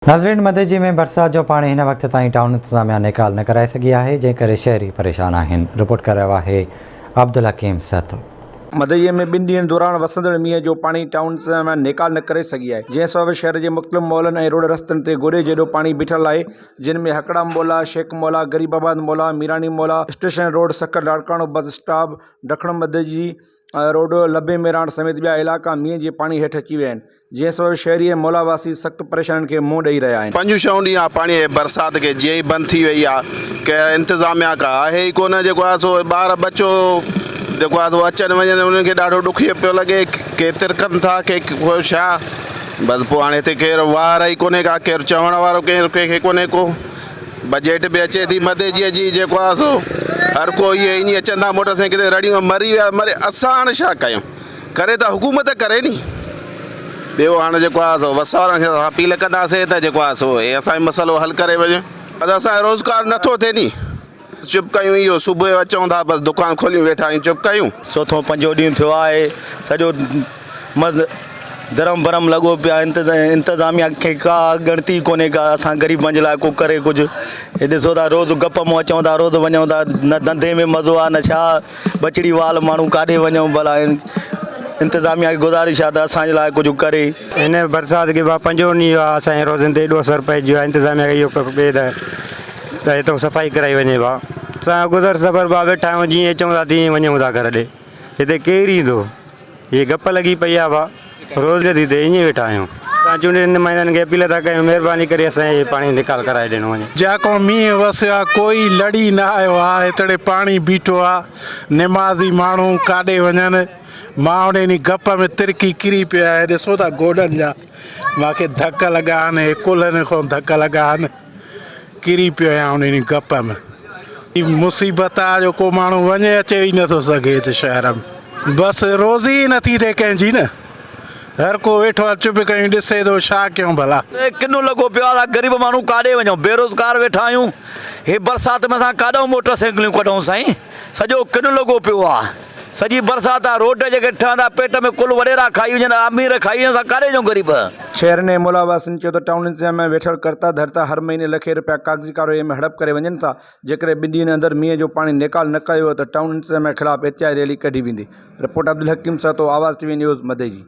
नाज़रीन, मदेजी में बरसात जो पानी हिन वक्त ताईं टाउन इंतज़ामिया निकाल न कराए सघी आहे, जंहिं करे शहरी परेशान आहिनि। रिपोर्ट करे रहियो आहे अब्दुल हकीम सत। मदईअ में 2 ॾींहनि दौरान वसंदड़ मींहं जो पानी टाउन में निकाल न करे सघी आहे, जंहिं सबबि शहर जे मुख़्तलिफ़ मॉलनि ऐं रोड रस्तनि ते गोॾे जेॾो पानी बीठल आहे, जिन में हकड़ा मौला, शेख मौला, गरीबाबाद मौला, मीरानी मौला, station road, sucker Larkana bus stop, ॾखण मदजी रोड, लबे मेराण समेत ॿिया इलाइक़ा मींहं जे पानी हेठि अची विया आहिनि, जंहिं सबबि शहरी ऐं मौलावासी सख़्तु परेशानियुनि खे मुंहुं ॾेई रहिया आहिनि। 5-6 ॾींहं पानी बरसात के जीअं ई बंदि थी वई आहे, के इंतज़ामिया का आहे ई कोन, जेको आहे सो ॿार बचो जेको आहे सो अचनि वञनि उन्हनि खे ॾाढो ॾुखियो पियो लॻे, के तिरकनि था, के छा बसि पोइ हाणे हिते केरु वार ई कोन्हे का, केरु चवण वारो कंहिंखे कोन्हे को। बजट बि अचे थी मदेजीअ जी, जेको आहे सो हर को इहे ईअं अचनि था मोटर साइकिल ते रड़ियूं मरी विया, मरे असां हाणे छा कयूं, करे त हुकूमत करे नी। ॿियो हाणे जेको आहे सो वसारनि खे अपील कंदासीं त जेको आहे सो हे असांजो मसइलो हल करे वञे, पर असांजो रोज़गार नथो थिए नी। चुप कयूं, इहो सुबुह जो अचूं था बसि दुकान खोलियूं वेठा आहियूं, चुप कयूं। चौथों 5 ॾींहं थियो आहे, सॼो धरम भरम लॻो पिया, इंतज़ामिया खे का ॻणती कोन्हे का, असां ग़रीबनि जे लाइ को करे कुझु। हे ॾिसो था, रोज़ु गप मां अचूं था, रोज़ु वञूं था, न धंधे में मज़ो आहे न छा, बचड़ी वाल माण्हू काॾे वञूं भला। इंतज़ामिया खे गुज़ारिश आहे त असांजे लाइ कुझु करे। हिन बरसात के बाद 5 ॾींहं असांजे रोज़नि ते एॾो असरु पइजी वियो आहे, इंतज़ामिया खे इहो खपे त हितां सफ़ाई कराई वञे। असां गुज़र सफ़र वेठा आहियूं, जीअं अचूं था तीअं वञूं था घर ॾे, हिते केरु ईंदो, हीअ गप लॻी पई आहे रोज़ नथी थिए, ईअं वेठा आहियूं। असां चूंडियुनि नुमाइंदनि खे अपील था कयूं, महिरबानी करे असांजे पाणी निकाल कराए ॾिनो वञे। जेको मींहुं वसियो आहे, कोई लड़ी न आयो आहे, हिते पाणी बीठो आहे, निमाज़ी माण्हू काॾे वञनि, मां उन गप में तिरकी किरी पिया आहे। ॾिसो था गोॾनि जा मूंखे धक लॻा आहिनि, कुल्हनि खां धक लॻा आहिनि, किरी पियो आहियां उन गप में। मुसीबत आहे जो को माण्हू वञे अचे ई नथो सघे हिते शहर में, बसि रोज़ी ई नथी थिए कंहिंजी न, हर को वेठो आहे चुप कयूं, ॾिसे थो छा कयूं भला। किनो लॻो पियो आहे, ग़रीब माण्हू काॾे वञूं, बेरोज़गार वेठा आहियूं, हे बरसाति में असां काॾो मोटर साइकिलियूं कढूं साईं, सॼो किनो लॻो पियो आहे, सॼी बरसाति आहे, रोड जेके ठहंदा पेट में कुल वॾेरा खाई वञनि, अमीर खाई वञनि, असां काॾे वञूं ग़रीब। शहर ऐं मौलावासिन चयो त टाउन इंतज़ामिया में वेठल करता धरता हर महीने लखे रुपया कागज़ी कार्रवाई में हड़प करे वञनि था, जेकॾहिं 2 ॾींहनि अंदरि मींहं जो पाणी निकाल न कयो त टाउन इंतज़ामिया ख़िलाफ़ एहतियाती रैली कढी वेंदी। रिपोर्ट अब्दुल हकीम सतो, आवाज़ TV न्यूज़ मदईजी।